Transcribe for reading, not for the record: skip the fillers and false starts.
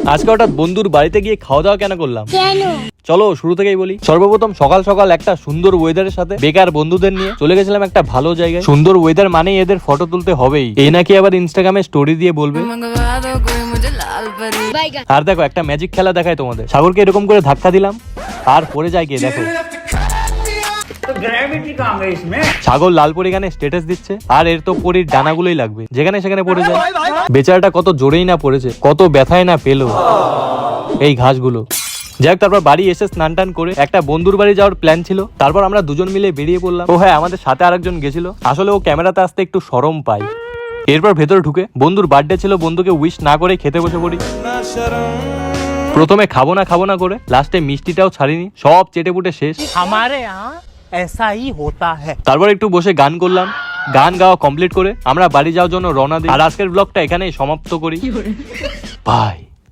আজকে হঠাৎ বন্ধুর বাড়িতে গিয়ে খাওয়া দাওয়া কেন করলাম? কেন? চলো শুরু থেকেই বলি। সর্বপ্রথম সকাল সকাল একটা সুন্দর ওয়েদারের সাথে বেকার বন্ধুদের নিয়ে চলে গেছিলাম একটা ভালো জায়গায়। সুন্দর ওয়েদার মানেই এদের ফটো তুলতে হবেই, এই নাকি আবার ইনস্টাগ্রামে স্টোরি দিয়ে বলবে। আর দেখো একটা ম্যাজিক খেলা দেখায় তোমাদের। সাগরকে এরকম করে ধাক্কা দিলাম আর পড়ে যায় গিয়ে, দেখো সাগর লাল পরি গানে স্ট্যাটাস দিচ্ছে, আর এর তো পরির ডানাগুলোই লাগবে, যেখানে সেখানে পড়ে যায়। বেচারাটা কত জোরেই না পড়েছে, কত ব্যথায় না পেলো এই ঘাসগুলো। যাই হোক, তারপর বাড়ি এসে স্নান টান করে একটা বন্ধুর বাড়ি যাওয়ার প্ল্যান ছিল। তারপর আমরা দুজন মিলে বেরিয়ে পড়লাম। ও হ্যাঁ, আমাদের সাথে আরেকজন গেছিল, আসলে ও ক্যামেরাতে আসতে একটু শরম পায়। এরপর ভেতরে ঢুকে বন্ধুর বার্থডে ছিল, বন্ধুকে উইশ না করে খেতে বসে পড়ি। প্রথমে খাবো না করে লাস্টে মিষ্টিটাও ছাড়িনি, সব চেটে পুটে শেষ। हमारे यहाँ ऐसा ही होता है। তারপর একটু বসে গান করলাম। গান গাওয়া কমপ্লিট করে আমরা বাড়ি যাওয়ার জন্য রওনা দিই। আর আজকের ব্লগটা এখানেই সমাপ্ত করি। বাই।